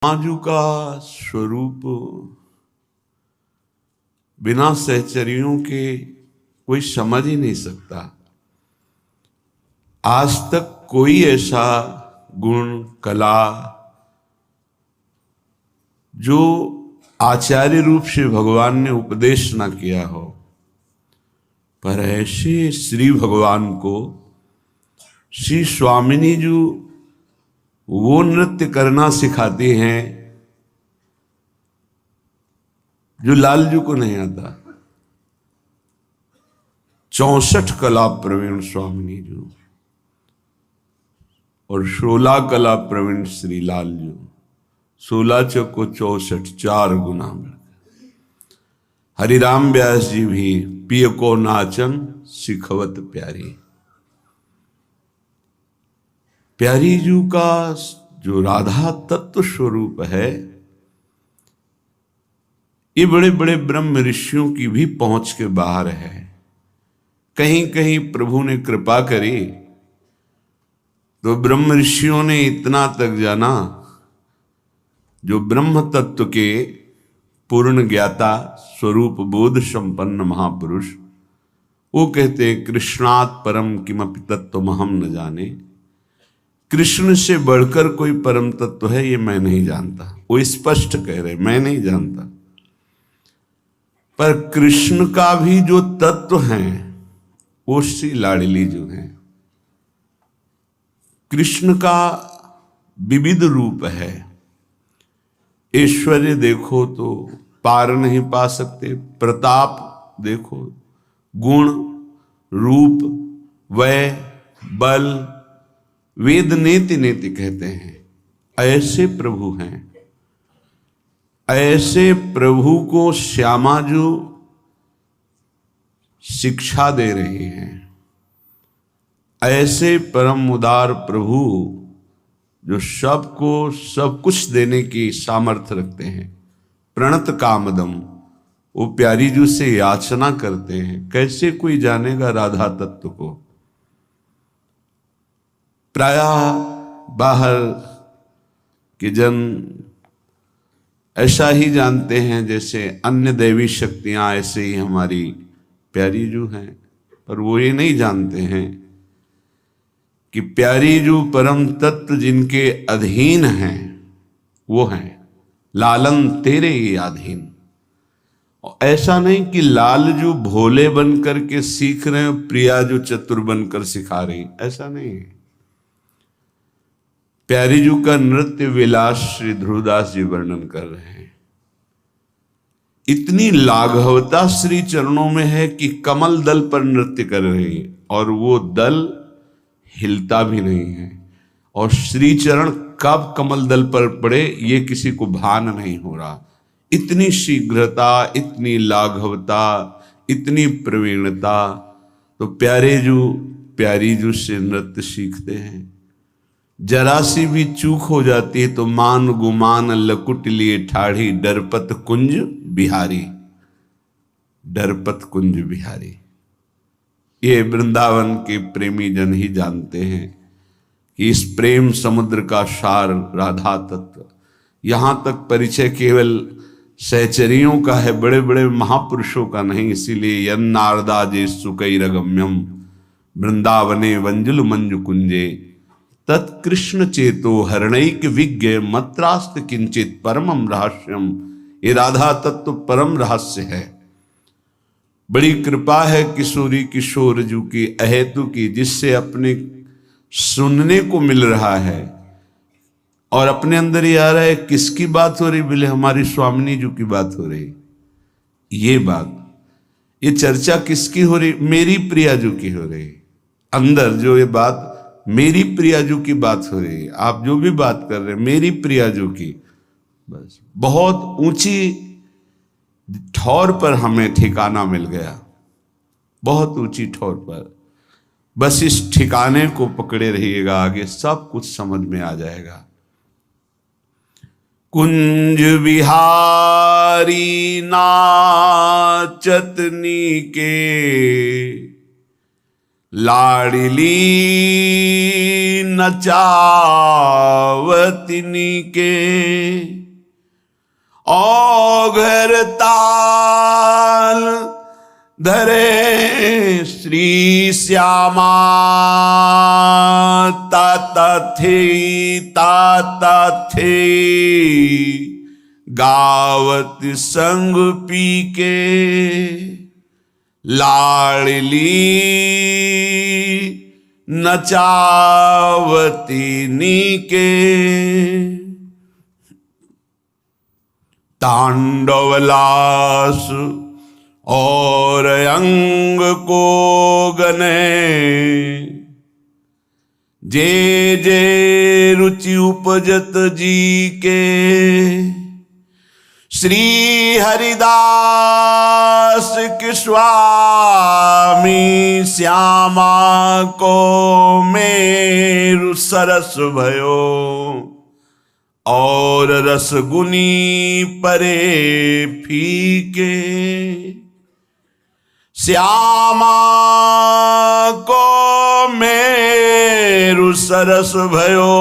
समाजू का स्वरूप बिना सहचर्यों के कोई समझ ही नहीं सकता। आज तक कोई ऐसा गुण कला जो आचार्य रूप से भगवान ने उपदेश ना किया हो, पर ऐसे श्री भगवान को श्री स्वामिनी जी वो नृत्य करना सिखाती हैं जो लालजू को नहीं आता। 64 कला प्रवीण स्वामिनी जी और 16 कला प्रवीण श्री लालजू। 16 चौको 64, 4 गुना बढ़ गए। हरिराम व्यास जी भी पिय को नाचन सिखवत प्यारी। प्यारी जी का जो राधा तत्व स्वरूप है, ये बड़े बड़े ब्रह्म ऋषियों की भी पहुंच के बाहर है। कहीं कहीं प्रभु ने कृपा करी तो ब्रह्म ऋषियों ने इतना तक जाना, जो ब्रह्म तत्व के पूर्ण ज्ञाता स्वरूप बोध संपन्न महापुरुष, वो कहते हैं कृष्णात् परम किमपि तत्व हम न जाने। कृष्ण से बढ़कर कोई परम तत्व है ये मैं नहीं जानता। वो स्पष्ट कह रहे मैं नहीं जानता। पर कृष्ण का भी जो तत्व है वो श्री लाडली जो है। कृष्ण का विविध रूप है। ऐश्वर्य देखो तो पार नहीं पा सकते, प्रताप देखो, गुण रूप वय बल, वेद नेति नेति कहते हैं। ऐसे प्रभु हैं। ऐसे प्रभु को श्यामा जो शिक्षा दे रहे हैं, ऐसे परम उदार प्रभु जो सबको सब कुछ देने की सामर्थ्य रखते हैं। प्रणत कामदम, वो प्यारी जी से याचना करते हैं। कैसे कोई जानेगा राधा तत्व को? प्रायः बाहर के जन ऐसा ही जानते हैं जैसे अन्य दैवी शक्तियां ऐसे ही हमारी प्यारी जू हैं, पर वो ये नहीं जानते हैं कि प्यारी जू परम तत्व जिनके अधीन हैं वो हैं लालन तेरे ही अधीन। और ऐसा नहीं कि लाल जो भोले बन करके सीख रहे हैं, प्रिया जो चतुर बनकर सिखा रही, ऐसा नहीं है। प्यारी जू का नृत्य विलास श्री ध्रुवदास जी वर्णन कर रहे हैं। इतनी लाघवता श्री चरणों में है कि कमल दल पर नृत्य कर रही है और वो दल हिलता भी नहीं है। और श्री चरण कब कमल दल पर पड़े ये किसी को भान नहीं हो रहा। इतनी शीघ्रता, इतनी लाघवता, इतनी प्रवीणता। तो प्यारी जू से नृत्य सीखते हैं। जरा सी भी चूक हो जाती है तो मान गुमान लकुट लिए ठाढ़ी, डरपत कुंज बिहारी, डरपत कुंज बिहारी। ये वृंदावन के प्रेमी जन ही जानते हैं कि इस प्रेम समुद्र का सार राधा तत्व। यहां तक परिचय केवल सहचरियों का है, बड़े बड़े महापुरुषों का नहीं। इसीलिए यन्नारदा जे सुकैरगम्यम वृंदावने वंजुल मंजु कुंजे, तत्कृष्ण चेतो हरणैक विज्ञ मत्रास्त किंचित परमम रहस्यम। ये राधा तत्व परम रहस्य है। बड़ी कृपा है किशोरी किशोर जू की अहेतु की, जिससे अपने सुनने को मिल रहा है और अपने अंदर ही आ रहा है। किसकी बात हो रही? बोले हमारी स्वामिनी जू की बात हो रही। ये बात, ये चर्चा किसकी हो रही? मेरी प्रिया जू की हो रही। अंदर जो ये बात मेरी प्रिया जू की बात हो रही है। आप जो भी बात कर रहे हैं मेरी प्रिया जू की, बस बहुत ऊंची ठौर पर हमें ठिकाना मिल गया, बहुत ऊंची ठौर पर। बस इस ठिकाने को पकड़े रहिएगा, आगे सब कुछ समझ में आ जाएगा। कुंज बिहारी नाचतनी के, लाडली नचावतिनी के औघर ताल धरे श्री श्यामा ताता थे गावत संग पी के लाड़ली नचावतिनी के तांडवलास और अंग को गने जे जे रुचि उपजत जी के श्री हरिदास के स्वामी श्यामा को मेरु सरस भयो और रसगुनी परे फीके श्यामा को मेरु सरस भयो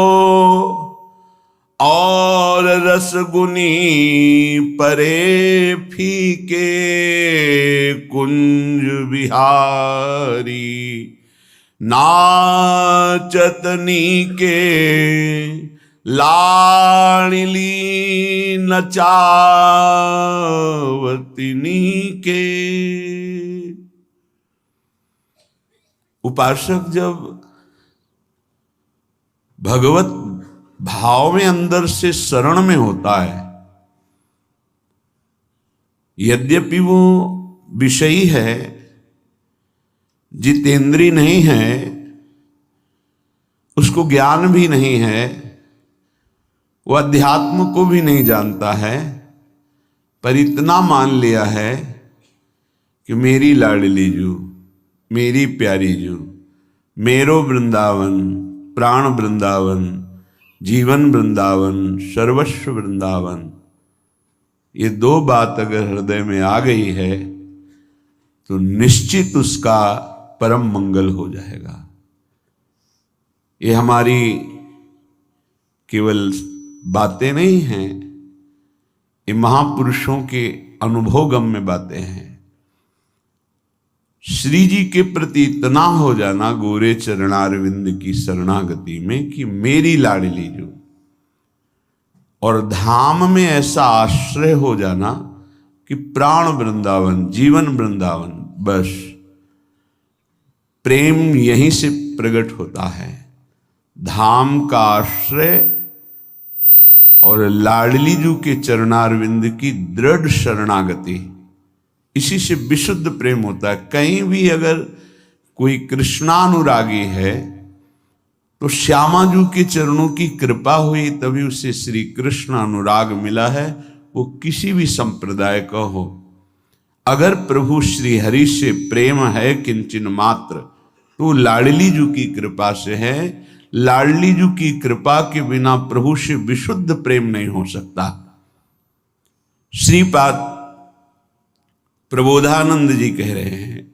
और रसगुनी परे फीके कुंज बिहारी नाचतनी के लाड़ली नचावतिनी के। उपासक जब भगवत भाव में अंदर से शरण में होता है, यद्यपि वो विषयी है, जितेंद्री नहीं है, उसको ज्ञान भी नहीं है, वो अध्यात्म को भी नहीं जानता है, पर इतना मान लिया है कि मेरी लाडली जू, मेरी प्यारी जू, मेरो वृंदावन, प्राण वृंदावन, जीवन वृंदावन, सर्वस्व वृंदावन, ये दो बात अगर हृदय में आ गई है तो निश्चित उसका परम मंगल हो जाएगा। ये हमारी केवल बातें नहीं हैं, ये महापुरुषों के अनुभवगम्य बातें हैं। श्री जी के प्रति इतना हो जाना गोरे चरणारविंद की शरणागति में कि मेरी लाडली जो, और धाम में ऐसा आश्रय हो जाना कि प्राण वृंदावन, जीवन वृंदावन, बस प्रेम यहीं से प्रकट होता है। धाम का आश्रय और लाडली जू के चरणारविंद की दृढ़ शरणागति, इसी से विशुद्ध प्रेम होता है। कहीं भी अगर कोई कृष्णानुरागी है तो श्यामाजू के चरणों की कृपा हुई, तभी उसे श्री कृष्ण अनुराग मिला है, वो किसी भी संप्रदाय का हो। अगर प्रभु श्री हरि से प्रेम है किंचन मात्र, तो लाडली जू की कृपा से है। लाडली जू की कृपा के बिना प्रभु से विशुद्ध प्रेम नहीं हो सकता। श्रीपाद प्रबोधानंद जी कह रहे हैं,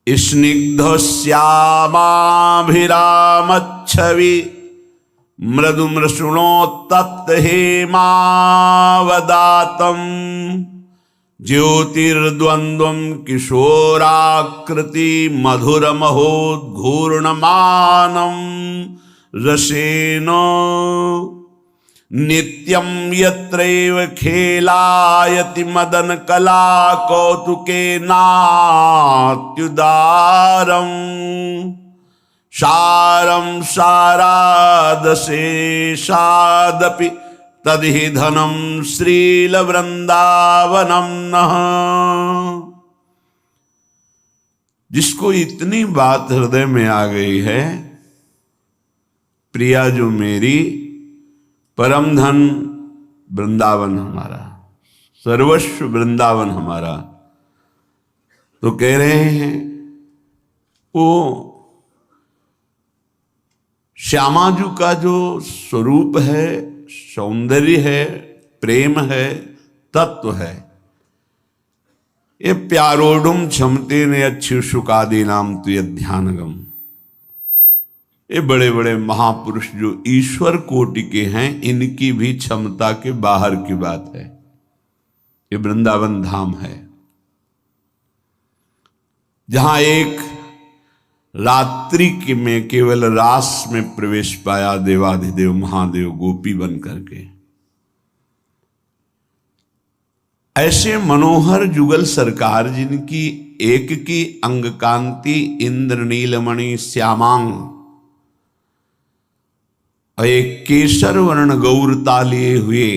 स्निग्ध श्यामाभिरामच्छवि मृदु मृषुणोत्तप्त हेमावदातम ज्योतिर्द्वंद्वम किशोराकृति मधुरमहोद्घूर्णमानम रसेन नित्यं यत्रैव खेलायति मदन कला कौतुके नात्युदारं सारं सारादशेषादपि तदहि धनं श्रीलवृंदावनं नः। जिसको इतनी बात हृदय में आ गई है, प्रिया जो मेरी, परम धन वृंदावन हमारा, सर्वस्व वृंदावन हमारा, तो कह रहे हैं वो श्यामाजू का जो स्वरूप है, सौंदर्य है, प्रेम है, तत्व है, ये प्यारोडुम क्षमते ने अच्छी सुकादि नाम तुय ध्यानगम। ये बड़े बड़े महापुरुष जो ईश्वर कोटि के हैं, इनकी भी क्षमता के बाहर की बात है। ये वृंदावन धाम है जहां एक रात्रि के में केवल रास में प्रवेश पाया देवाधिदेव महादेव गोपी बन करके। ऐसे मनोहर जुगल सरकार जिनकी एक की अंग कांति इंद्र नीलमणि श्यामांग और एक केसर वर्ण गौरता लिए हुए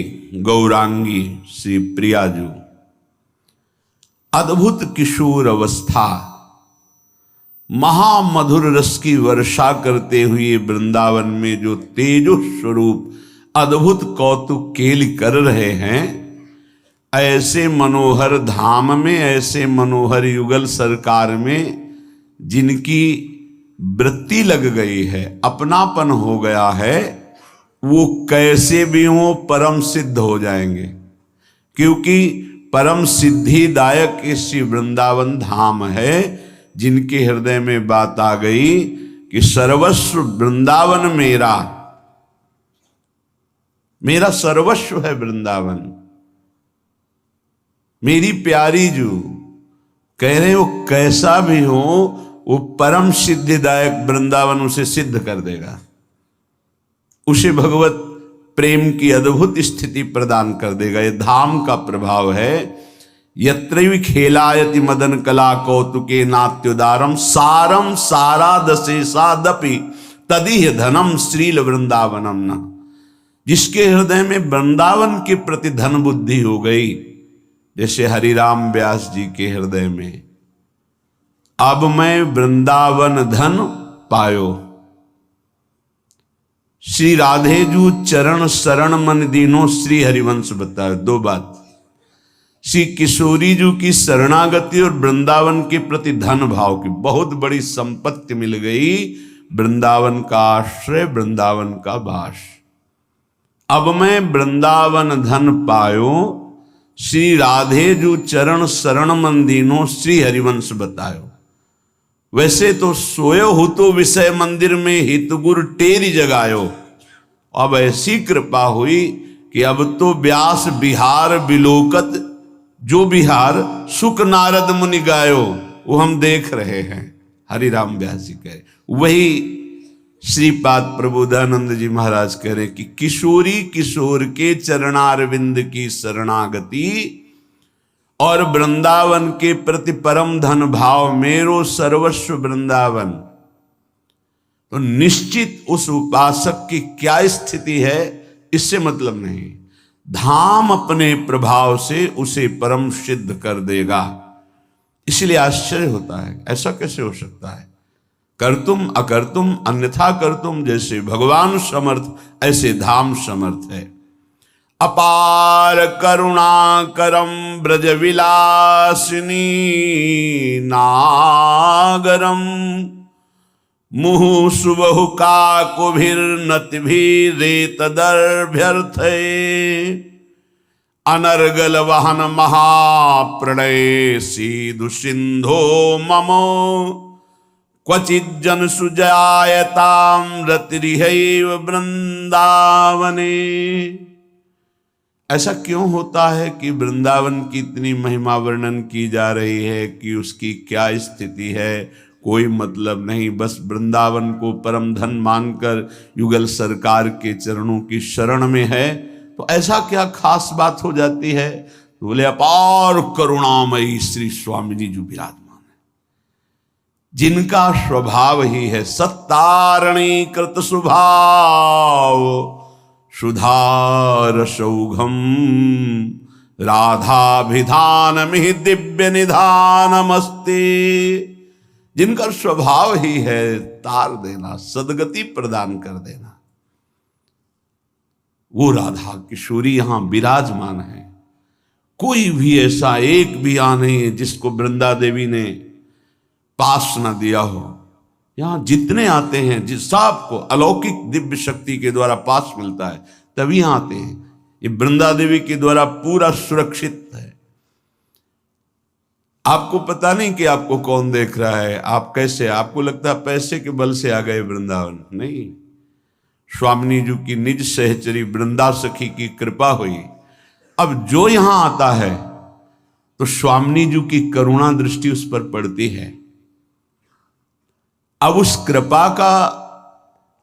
गौरांगी श्री प्रियाजू, अद्भुत किशोर अवस्था, महामधुर रस की वर्षा करते हुए वृंदावन में जो तेजो स्वरूप अद्भुत कौतुक केल कर रहे हैं, ऐसे मनोहर धाम में, ऐसे मनोहर युगल सरकार में जिनकी वृत्ति लग गई है, अपनापन हो गया है, वो कैसे भी हो परम सिद्ध हो जाएंगे। क्योंकि परम सिद्धिदायक इसी वृंदावन धाम है जिनके हृदय में बात आ गई कि सर्वस्व वृंदावन मेरा, मेरा सर्वस्व है वृंदावन, मेरी प्यारी जो कह रहे हो कैसा भी हो वो परम सिद्धिदायक वृंदावन उसे सिद्ध कर देगा, उसे भगवत प्रेम की अद्भुत स्थिति प्रदान कर देगा। ये धाम का प्रभाव है। यत्रैव खेलायति मदन कला कौतुके नात्युदारम सारम सारा दशेषादपि तदिह धनम श्रील वृंदावनम न। जिसके हृदय में वृंदावन के प्रति धन बुद्धि हो गई, जैसे हरिराम व्यास जी के हृदय में अब मैं वृंदावन धन पायो, श्री राधेजू चरण शरण मन दीनो श्री हरिवंश बतायो। दो बात, श्री किशोरी जू की शरणागति और वृंदावन के प्रति धन भाव की बहुत बड़ी संपत्ति मिल गई। वृंदावन का आश्रय, वृंदावन का वास। अब मैं वृंदावन धन पायो, श्री राधेजू चरण शरण मन दीनो श्री हरिवंश बतायो। वैसे तो सोयो हो तो विषय मंदिर में हित गुर टेरी जगायो। अब ऐसी कृपा हुई कि अब तो व्यास बिहार बिलोकत, जो बिहार सुख नारद मुनि गायो, वो हम देख रहे हैं। हरिराम व्यास जी कह रहे, वही श्रीपाद प्रबोधानंद जी महाराज कह रहे कि किशोरी किशोर के चरणारविंद की शरणागति और वृंदावन के प्रति परम धन भाव, मेरो सर्वस्व वृंदावन। तो निश्चित उस उपासक की क्या स्थिति है इससे मतलब नहीं, धाम अपने प्रभाव से उसे परम सिद्ध कर देगा। इसलिए आश्चर्य होता है, ऐसा कैसे हो सकता है? करतुम अकर्तुम अन्यथा करतुम, जैसे भगवान समर्थ ऐसे धाम समर्थ है। अपार करुणा करम ब्रज विलासिनी नागरम, मुहु सुबहु काकुभिर्नति भी रेत दर्भ्यर्थे, अनर्गल वहन महाप्रणय सीधु सिंधो ममो, क्वचित जन सुजायताम रतिरिहैव वृंदावने। ऐसा क्यों होता है कि वृंदावन की इतनी महिमा वर्णन की जा रही है कि उसकी क्या स्थिति है कोई मतलब नहीं। बस वृंदावन को परम धन मानकर युगल सरकार के चरणों की शरण में है, तो ऐसा क्या खास बात हो जाती है? तो बोले अपार करुणामयी श्री स्वामी जी जो विराजमान है, जिनका स्वभाव ही है सत्तारणी कृत स्वभाव, सुधार सौघम राधाभिधान मिहि दिव्य निधानमस्ते। जिनका स्वभाव ही है तार देना, सदगति प्रदान कर देना, वो राधा किशोरी यहां विराजमान है। कोई भी ऐसा एक भी आ नहीं है जिसको वृंदा देवी ने पास न दिया हो। यहां जितने आते हैं, जिस सबको अलौकिक दिव्य शक्ति के द्वारा पास मिलता है, तभी आते हैं। ये वृंदा देवी के द्वारा पूरा सुरक्षित है। आपको पता नहीं कि आपको कौन देख रहा है, आप कैसे, आपको लगता है पैसे के बल से आ गए वृंदावन। नहीं, स्वामिनी जी की निज सहचरी वृंदा सखी की कृपा हुई। अब जो यहां आता है तो स्वामिनी जी की करुणा दृष्टि उस पर पड़ती है। अब उस कृपा का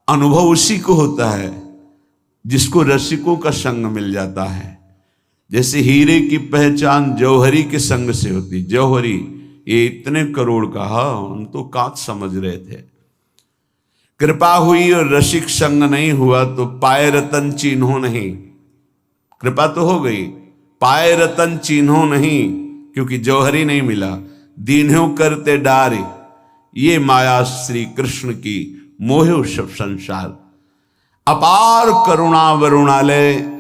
अनुभव उसी को होता है जिसको रसिकों का संग मिल जाता है। जैसे हीरे की पहचान जौहरी के संग से होती। जौहरी ये इतने करोड़ का, हाँ हम तो कांच समझ रहे थे। कृपा हुई और रसिक संग नहीं हुआ तो पाए रतन चिन्हो नहीं। कृपा तो हो गई, पाए रतन चिन्हो नहीं, क्योंकि जौहरी नहीं मिला। दीन्हों करते डारे, ये माया श्री कृष्ण की मोहे सब संसार। अपार करुणा वरुणालय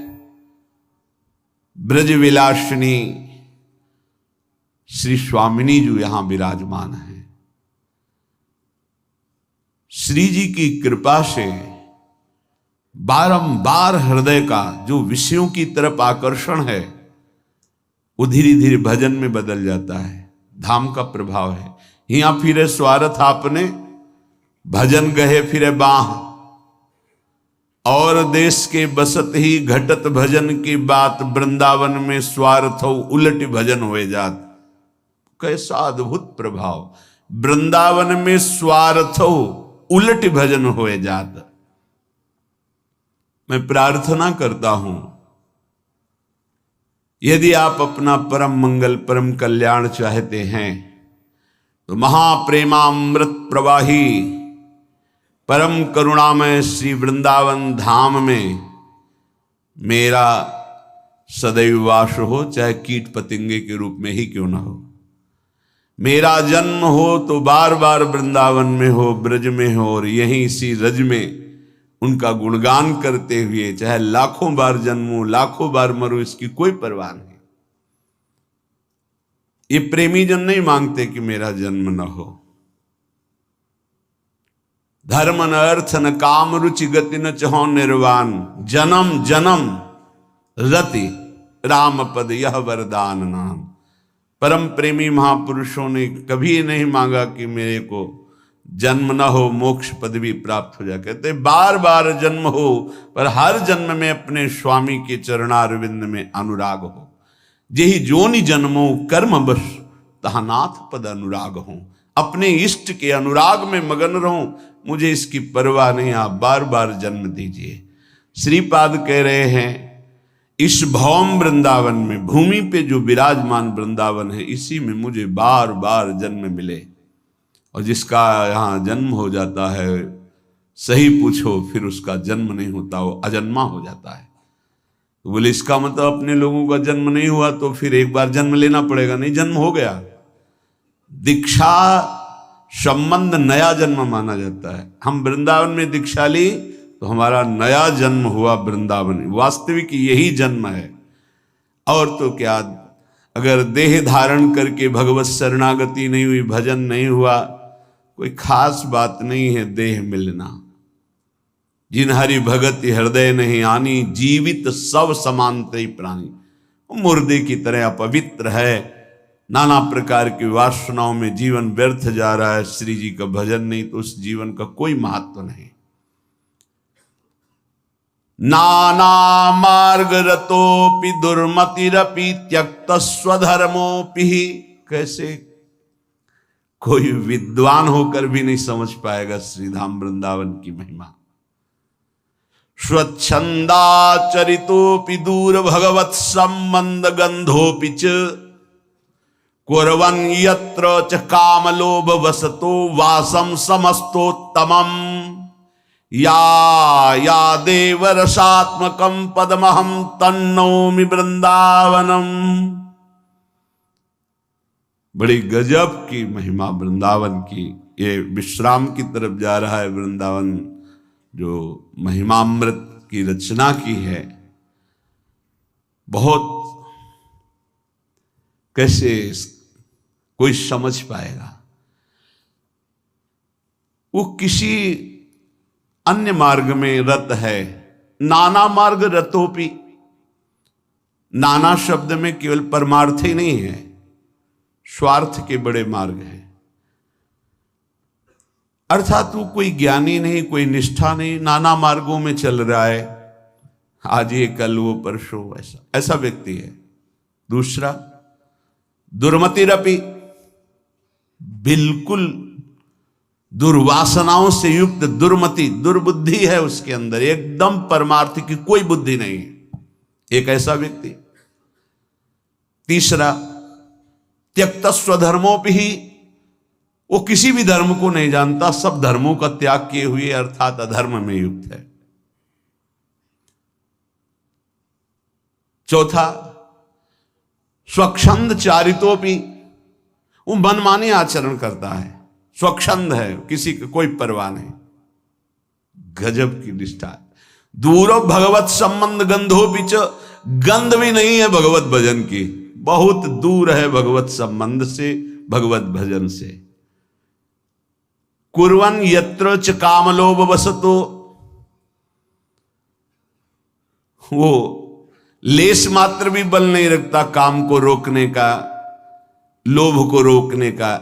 ब्रज विलासिनी श्री स्वामिनी जी यहां विराजमान है। श्री जी की कृपा से बारंबार हृदय का जो विषयों की तरफ आकर्षण है वो धीरे धीरे भजन में बदल जाता है। धाम का प्रभाव है। हिया फिरे स्वार्थ आपने, भजन गहे फिरे बाह। और देश के बसत ही घटत भजन की बात, वृंदावन में स्वार्थ हो उलट भजन हुए जात। कैसा अद्भुत प्रभाव, वृंदावन में स्वार्थ हो उलट भजन हुए जात। मैं प्रार्थना करता हूं यदि आप अपना परम मंगल परम कल्याण चाहते हैं तो महाप्रेमामृत प्रवाही परम करुणामय श्री वृंदावन धाम में मेरा सदैव वास हो, चाहे कीट पतंगे के रूप में ही क्यों ना हो। मेरा जन्म हो तो बार बार वृंदावन में हो, ब्रज में हो, और यहीं इसी रज में उनका गुणगान करते हुए चाहे लाखों बार जन्मूं लाखों बार मरूं, इसकी कोई परवाह नहीं। ये प्रेमी जन नहीं मांगते कि मेरा जन्म न हो। धर्म न अर्थ न काम रुचि गति न चहो निर्वाण, जन्म जन्म रति राम पद यह वरदान नाम। परम प्रेमी महापुरुषों ने कभी नहीं मांगा कि मेरे को जन्म न हो, मोक्ष पदवी प्राप्त हो जाए। कहते बार बार जन्म हो पर हर जन्म में अपने स्वामी के चरणारविंद में अनुराग हो। जेहि जोनि जन्मो कर्म बस तहा नाथ पद अनुराग हो। अपने इष्ट के अनुराग में मगन रहूं, मुझे इसकी परवाह नहीं, आप बार बार जन्म दीजिए। श्रीपाद कह रहे हैं इस भौम वृंदावन में, भूमि पे जो विराजमान वृंदावन है, इसी में मुझे बार बार जन्म मिले। और जिसका यहाँ जन्म हो जाता है सही पूछो फिर उसका जन्म नहीं होता, वो अजन्मा हो जाता है। तो बोले इसका मतलब अपने लोगों का जन्म नहीं हुआ तो फिर एक बार जन्म लेना पड़ेगा। नहीं, जन्म हो गया। दीक्षा संबंध नया जन्म माना जाता है। हम वृंदावन में दीक्षा ली तो हमारा नया जन्म हुआ वृंदावन। वास्तविक यही जन्म है। और तो क्या, अगर देह धारण करके भगवत शरणागति नहीं हुई, भजन नहीं हुआ, कोई खास बात नहीं है देह मिलना। जिन हरि भगति हृदय नहीं आनी, जीवित सब समानते प्राणी। मुर्दे की तरह अपवित्र है, नाना प्रकार की वासनाओं में जीवन व्यर्थ जा रहा है। श्री जी का भजन नहीं तो उस जीवन का कोई महत्व नहीं। नाना मार्ग रतोपि दुर्मतिरपि त्यक्त स्वधर्मोपि। कैसे कोई विद्वान होकर भी नहीं समझ पाएगा श्रीधाम वृंदावन की महिमा। स्वच्छंदाचरितोपि दूर भगवत संबंध गंधोपि च कुर्वन् यत्र च कामलोभ वसतो वासम समस्तोत्तमम्। या देवरसात्मकं पदमहं तन्नौमि वृंदावनम। बड़ी गजब की महिमा वृंदावन की। ये विश्राम की तरफ जा रहा है वृंदावन, जो महिमामृत की रचना की है। बहुत कैसे कोई समझ पाएगा। वो किसी अन्य मार्ग में रत है। नाना मार्ग रतोपि, नाना शब्द में केवल परमार्थ ही नहीं है, स्वार्थ के बड़े मार्ग हैं। अर्थात वो कोई ज्ञानी नहीं, कोई निष्ठा नहीं, नाना मार्गों में चल रहा है, आज ये कल वो परसों, ऐसा व्यक्ति है। दूसरा, दुर्मतिरपि, बिल्कुल दुर्वासनाओं से युक्त, दुर्मति, दुर्बुद्धि है उसके अंदर, एकदम परमार्थ की कोई बुद्धि नहीं है, एक ऐसा व्यक्ति। तीसरा, त्यक्त स्वधर्मोपि ही, वो किसी भी धर्म को नहीं जानता, सब धर्मों का त्याग किए हुए अर्थात अधर्म में युक्त है। चौथा, स्वच्छंद चारितोपि, वो मनमानी आचरण करता है, स्वच्छंद है, किसी का कोई परवाह नहीं, गजब की निष्ठा। दूरो भगवत संबंध गंधो बीच, गंध भी नहीं है भगवत भजन की, बहुत दूर है भगवत संबंध से, भगवत भजन से। कुर्वन यत्र च कामलोभ वसतो, वो लेस मात्र भी बल नहीं रखता काम को रोकने का, लोभ को रोकने का,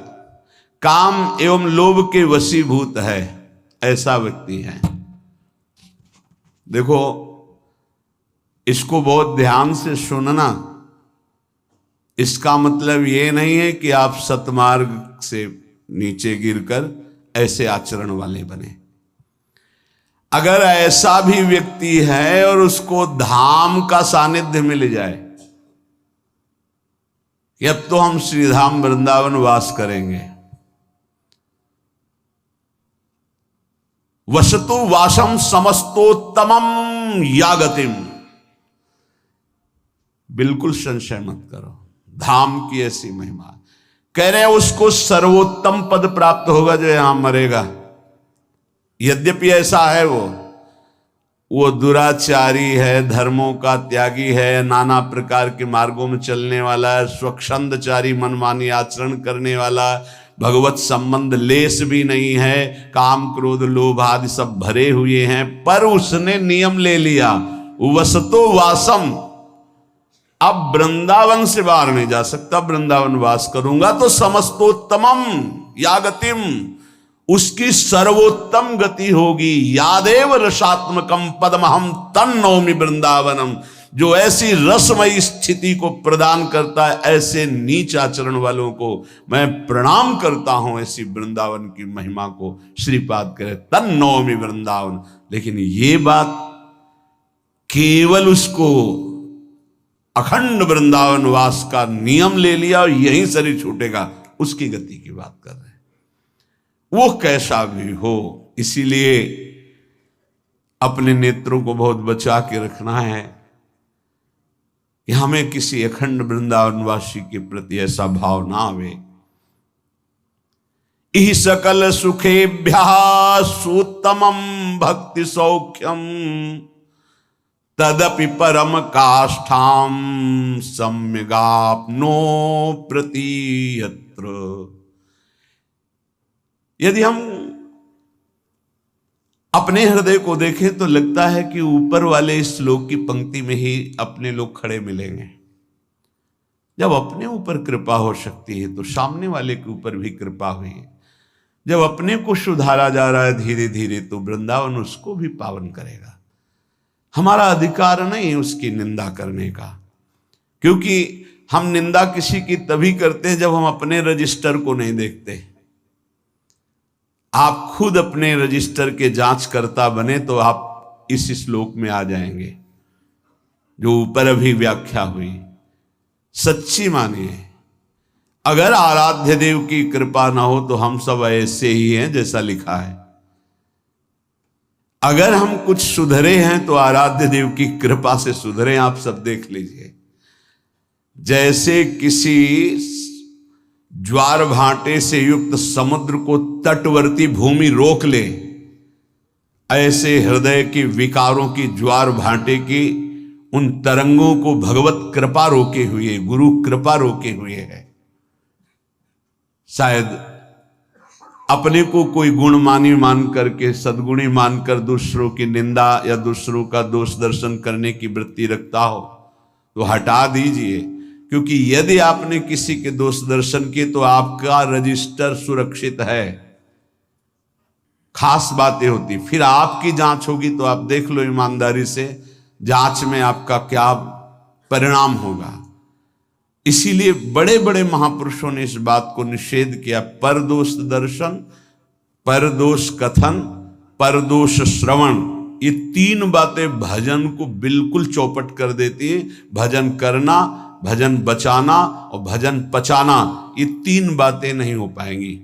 काम एवं लोभ के वशीभूत है, ऐसा व्यक्ति है। देखो, इसको बहुत ध्यान से सुनना। इसका मतलब ये नहीं है कि आप सतमार्ग से नीचे गिरकर ऐसे आचरण वाले बने। अगर ऐसा भी व्यक्ति है और उसको धाम का सानिध्य मिल जाए कि अब तो हम श्रीधाम वृंदावन वास करेंगे, वसतु वासम समस्तोत्तमम यागतिम, बिल्कुल संशय मत करो, धाम की ऐसी महिमा। कह रहे हैं उसको सर्वोत्तम पद प्राप्त होगा जो यहां मरेगा। यद्यपि ऐसा है, वो दुराचारी है, धर्मों का त्यागी है, नाना प्रकार के मार्गों में चलने वाला है, स्वच्छंदचारी, मनमानी आचरण करने वाला, भगवत संबंध लेस भी नहीं है, काम क्रोध लोभ आदि सब भरे हुए हैं, पर उसने नियम ले लिया, वसतो वासम, अब वृंदावन से बाहर नहीं जा सकता, वृंदावन वास करूंगा तो समस्तोत्तमम यागतिम, उसकी सर्वोत्तम गति होगी। यादेव रसात्मकम पदमहम तन्नौमि वृंदावनम, जो ऐसी रसमयी स्थिति को प्रदान करता है, ऐसे नीच आचरण वालों को मैं प्रणाम करता हूं, ऐसी वृंदावन की महिमा को श्रीपाद करे तन्नौमि वृंदावन। लेकिन ये बात केवल उसको अखंड वृंदावन वास का नियम ले लिया और यही शरीर छूटेगा, उसकी गति की बात कर रहे हैं। वो कैसा भी हो, इसीलिए अपने नेत्रों को बहुत बचा के रखना है कि हमें किसी अखंड वृंदावनवासी के प्रति ऐसा भाव ना आवे। इह सकल सुखेभ्यः सुत्तमं भक्ति सौख्यम तदपि परम काष्ठाम सम्यगाप्नो प्रतीयत्र। यदि हम अपने हृदय को देखें तो लगता है कि ऊपर वाले इस श्लोक की पंक्ति में ही अपने लोग खड़े मिलेंगे। जब अपने ऊपर कृपा हो सकती है तो सामने वाले के ऊपर भी कृपा हुई है। जब अपने को सुधारा जा रहा है धीरे धीरे तो वृंदावन उसको भी पावन करेगा। हमारा अधिकार नहीं उसकी निंदा करने का, क्योंकि हम निंदा किसी की तभी करते हैं जब हम अपने रजिस्टर को नहीं देखते। आप खुद अपने रजिस्टर के जांचकर्ता बने तो आप इस श्लोक में आ जाएंगे जो ऊपर अभी व्याख्या हुई। सच्ची मानिए, अगर आराध्य देव की कृपा ना हो तो हम सब ऐसे ही हैं जैसा लिखा है। अगर हम कुछ सुधरे हैं तो आराध्य देव की कृपा से सुधरे। आप सब देख लीजिए, जैसे किसी ज्वार भाटे से युक्त समुद्र को तटवर्ती भूमि रोक ले, ऐसे हृदय की विकारों की ज्वार भाटे की उन तरंगों को भगवत कृपा रोके हुए, गुरु कृपा रोके हुए है। शायद अपने को कोई गुणमानी मान करके, सद्गुणी मानकर दूसरों की निंदा या दूसरों का दोष दर्शन करने की वृत्ति रखता हो तो हटा दीजिए, क्योंकि यदि आपने किसी के दोष दर्शन किए तो आपका रजिस्टर सुरक्षित है। खास बातें होती, फिर आपकी जांच होगी तो आप देख लो ईमानदारी से जांच में आपका क्या परिणाम होगा। इसीलिए बड़े बड़े महापुरुषों ने इस बात को निषेध किया। परदोष दर्शन, परदोष कथन, परदोष श्रवण, ये तीन बातें भजन को बिल्कुल चौपट कर देती है। भजन करना, भजन बचाना और भजन पचाना, ये तीन बातें नहीं हो पाएंगी।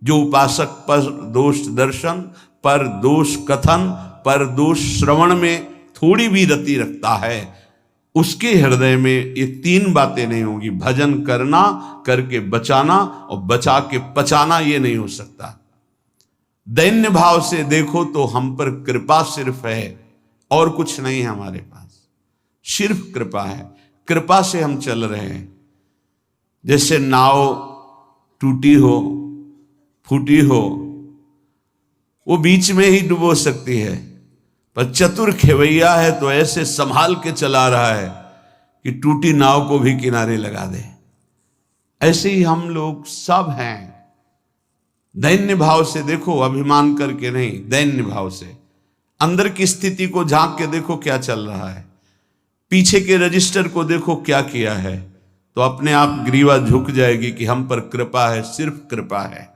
जो उपासक पर दोष दर्शन, पर दोष कथन, पर दोष श्रवण में थोड़ी भी रति रखता है, उसके हृदय में ये तीन बातें नहीं होंगी। भजन करना, करके बचाना और बचा के पचाना, ये नहीं हो सकता। दैन्य भाव से देखो तो हम पर कृपा सिर्फ है और कुछ नहीं है हमारे पास, सिर्फ कृपा है। कृपा से हम चल रहे हैं। जैसे नाव टूटी हो, फूटी हो, वो बीच में ही डुबो सकती है, पर चतुर खेवैया है तो ऐसे संभाल के चला रहा है कि टूटी नाव को भी किनारे लगा दे। ऐसे ही हम लोग सब हैं। दैन्य भाव से देखो, अभिमान करके नहीं, दैन्य भाव से अंदर की स्थिति को झांक के देखो क्या चल रहा है, पीछे के रजिस्टर को देखो क्या किया है, तो अपने आप ग्रीवा झुक जाएगी कि हम पर कृपा है, सिर्फ कृपा है।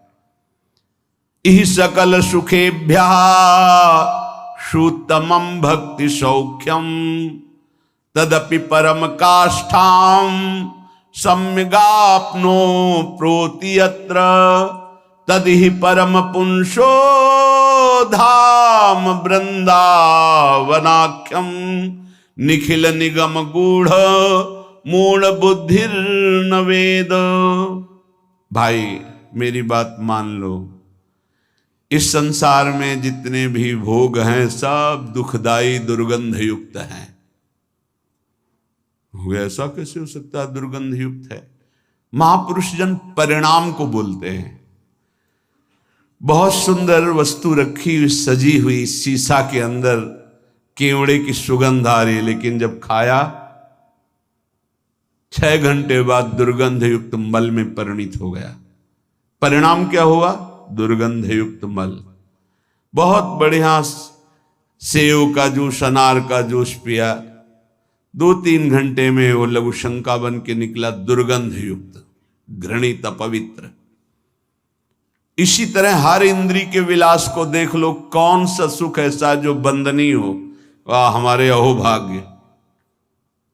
इह सकल सुखेभ्यः श्रुतमं भक्ति सौख्यम तदपि परम काष्ठां सम्यगाप्नो प्रोति यत्र तदिहि परम पुंसो धाम वृंदावनाख्यम निखिल निगम गूढ़ मूढ़ बुद्धिर्न वेद। भाई मेरी बात मान लो, इस संसार में जितने भी भोग हैं सब दुखदाई दुर्गंध युक्त हैं। ऐसा कैसे हो सकता है दुर्गंध युक्त है? महापुरुष जन परिणाम को बोलते हैं। बहुत सुंदर वस्तु रखी हुई, सजी हुई, शीशा के अंदर केवड़े की सुगंध आ रही, लेकिन जब खाया 6 घंटे बाद दुर्गंध युक्त मल में परिणित हो गया। परिणाम क्या हुआ? दुर्गंध युक्त मल। बहुत बढ़िया सेव का जूस, अनार का जूस पिया, 2-3 घंटे में वो लघु शंका बन के निकला दुर्गंध युक्त, घृणित, अपवित्र। इसी तरह हर इंद्री के विलास को देख लो, कौन सा सुख ऐसा जो बंदनीय हो? वाह हमारे अहोभाग्य,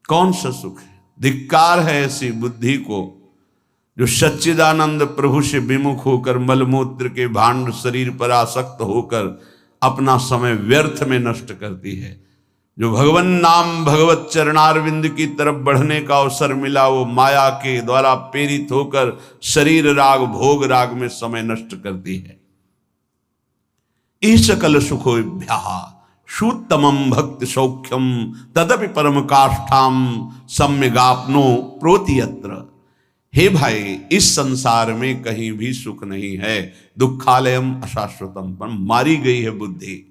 कौन सा सुख है? धिक्कार है ऐसी बुद्धि को जो सच्चिदानंद प्रभु से विमुख होकर मलमूत्र के भांड शरीर पर आसक्त होकर अपना समय व्यर्थ में नष्ट करती है। जो भगवन नाम भगवत चरणारविंद की तरफ बढ़ने का अवसर मिला, वो माया के द्वारा प्रेरित होकर शरीर राग, भोग राग में समय नष्ट करती है। इह सकल सुखोभ्यः श्रुतमं भक्ति सौख्यम तदपि परम काष्ठां सम्यगाप्नो प्रोति यत्र। हे भाई, इस संसार में कहीं भी सुख नहीं है। दुखालयम अशाश्वतम, पर मारी गई है बुद्धि।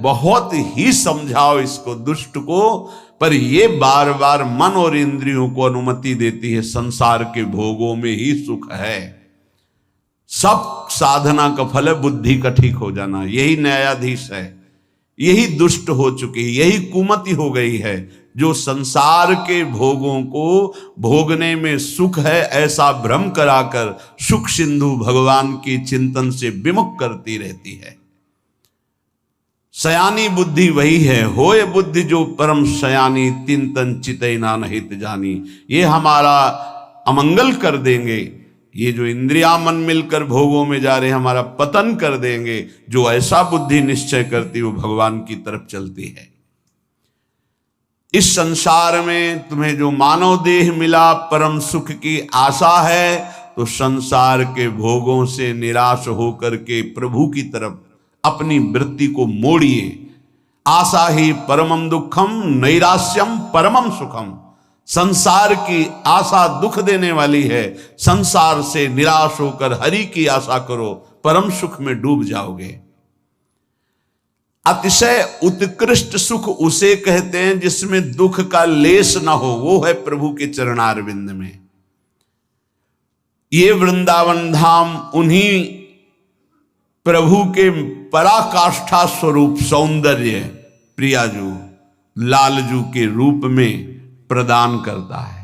बहुत ही समझाओ इसको, दुष्ट को, पर ये बार बार मन और इंद्रियों को अनुमति देती है संसार के भोगों में ही सुख है। सब साधना का फल है बुद्धि का ठीक हो जाना। यही न्यायाधीश है, यही दुष्ट हो चुकी है, यही कुमति हो गई है जो संसार के भोगों को भोगने में सुख है ऐसा भ्रम कराकर सुख सिंधु भगवान की चिंतन से विमुख करती रहती है। सयानी बुद्धि वही है, होय बुद्धि जो परम सयानी, तिन तन चितई नान हित जानी। ये हमारा अमंगल कर देंगे, ये जो इंद्रिया मन मिलकर भोगों में जा रहे हैं हमारा पतन कर देंगे। जो ऐसा बुद्धि निश्चय करती वो भगवान की तरफ चलती है। इस संसार में तुम्हें जो मानव देह मिला, परम सुख की आशा है, तो संसार के भोगों से निराश होकर के प्रभु की तरफ अपनी वृत्ति को मोड़िए। आशा ही परमम दुखम, नैराश्यम परमम सुखम। संसार की आशा दुख देने वाली है। संसार से निराश होकर हरि की आशा करो, परम सुख में डूब जाओगे। अतिशय उत्कृष्ट सुख उसे कहते हैं जिसमें दुख का लेस ना हो, वो है प्रभु के चरणारविंद में। ये वृंदावन धाम उन्हीं प्रभु के पराकाष्ठा स्वरूप सौंदर्य प्रियाजू लालजू के रूप में प्रदान करता है।